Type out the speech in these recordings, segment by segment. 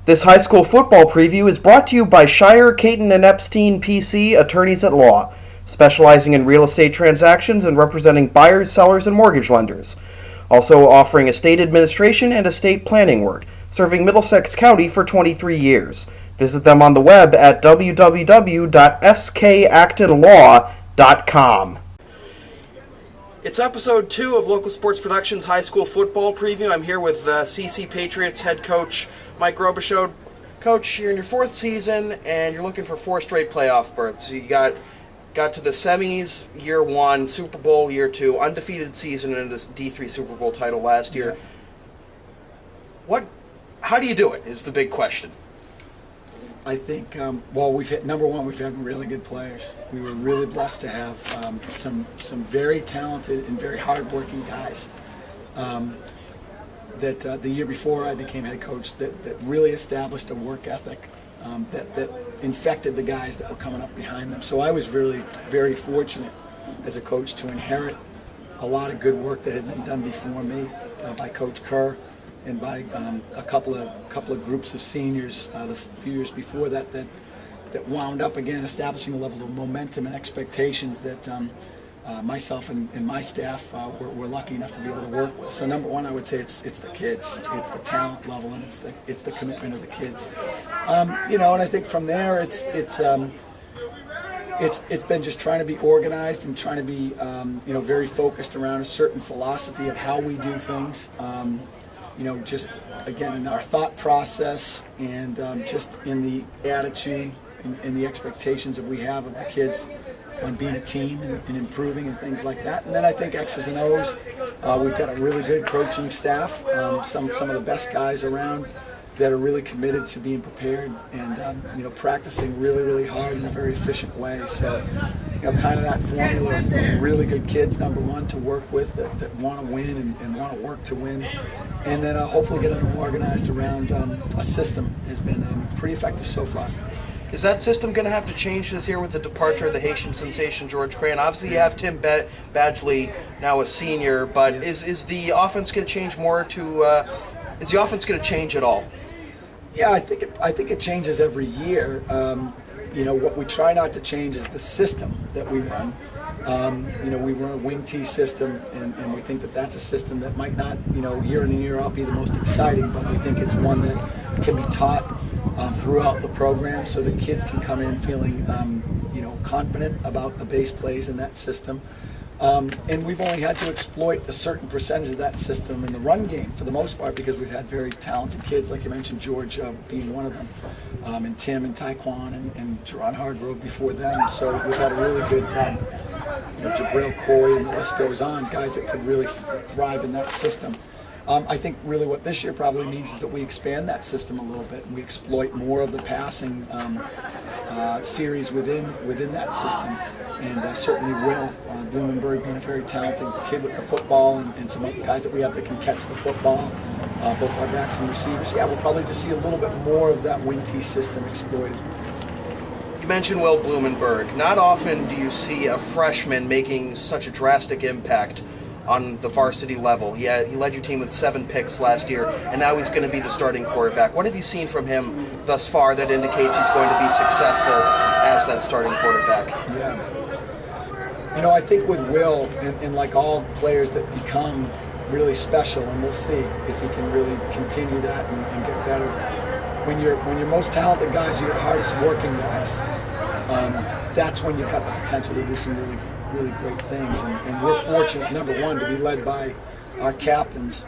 This high school football preview is brought to you by Shire, Caton, and Epstein PC, attorneys at law, specializing in real estate transactions and representing buyers, sellers, and mortgage lenders. Also offering estate administration and estate planning work, serving Middlesex County for 23 years. Visit them on the web at www.skactonlaw.com. It's episode 2 of Local Sports Productions High School Football Preview. I'm here with CC Patriots head coach Mike Robichaud. Coach, you're in your 4th season and you're looking for 4 straight playoff berths. You got to the semis year 1, Super Bowl year 2, undefeated season and a D3 Super Bowl title last year. How do you do it is the big question. I think, we've had really good players. We were really blessed to have some very talented and very hardworking guys. That the year before I became head coach, that really established a work ethic that infected the guys that were coming up behind them. So I was really very fortunate as a coach to inherit a lot of good work that had been done before me by Coach Kerr and by a couple of groups of seniors the few years before that wound up again establishing a level of momentum and expectations that myself and my staff were lucky enough to be able to work with. So number one, I would say it's the kids, it's the talent level, and it's the commitment of the kids. And I think from there it's been just trying to be organized and trying to be very focused around a certain philosophy of how we do things. Just again in our thought process and just in the attitude and the expectations that we have of the kids on being a team and improving and things like that. And then I think X's and O's. We've got a really good coaching staff, some of the best guys around that are really committed to being prepared and practicing really, really hard in a very efficient way. So, kind of that formula of really good kids, number one, to work with that want to win and want to work to win. And then hopefully getting them organized around a system has been pretty effective so far. Is that system going to have to change this year with the departure of the Haitian sensation George Crayon? Obviously, you have Tim Badgley, now a senior, but yes. Is the offense going to change more to? Is the offense going to change at all? Yeah, I think it changes every year. What we try not to change is the system that we run. We run a wing T system, and we think that that's a system that might not, year in and year out be the most exciting, but we think it's one that can be taught throughout the program so that kids can come in feeling, confident about the base plays in that system. And we've only had to exploit a certain percentage of that system in the run game for the most part because we've had very talented kids, like you mentioned, George being one of them, and Tim and Taekwon and Jerron Hargrove before them. So we've had a really good Jabril Coy, and the list goes on, guys that could really thrive in that system. I think really what this year probably needs is that we expand that system a little bit and we exploit more of the passing series within that system. And certainly Will Blumenberg being a very talented kid with the football and some guys that we have that can catch the football, both our backs and receivers. Yeah, we'll probably just see a little bit more of that wing T system exploited. You mentioned Will Blumenberg. Not often do you see a freshman making such a drastic impact on the varsity level. Yeah, he led your team with 7 picks last year, and now he's going to be the starting quarterback. What have you seen from him thus far that indicates he's going to be successful as that starting quarterback? Yeah. I think with Will, and like all players that become really special, and we'll see if he can really continue that and get better. When your most talented guys are your hardest working guys, that's when you've got the potential to do some really, really great things. And we're fortunate, number one, to be led by our captains,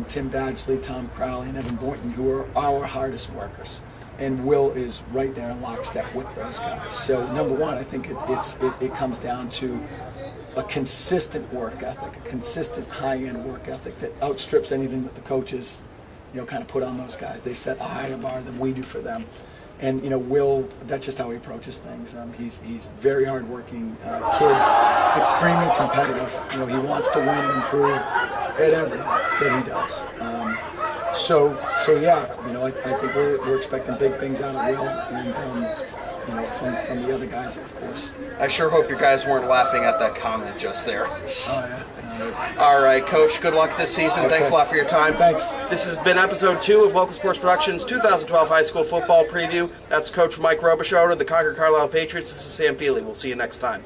Tim Badgley, Tom Crowley, and Evan Boynton, who are our hardest workers. And Will is right there in lockstep with those guys. So number one, I think it comes down to a consistent work ethic, a consistent high-end work ethic that outstrips anything that the coaches, kind of put on those guys. They set a higher bar than we do for them. And Will, that's just how he approaches things. He's very hardworking kid. He's extremely competitive. He wants to win and improve at everything that he does. So yeah, I think we're expecting big things out of Will, and from the other guys, of course. I sure hope you guys weren't laughing at that comment just there. Oh, yeah. All right, Coach, good luck this season. Okay. Thanks a lot for your time. Thanks. This has been episode 2 of Local Sports Productions 2012 High School Football Preview. That's Coach Mike Robichaud of the Concord-Carlisle Patriots. This is Sam Feeley. We'll see you next time.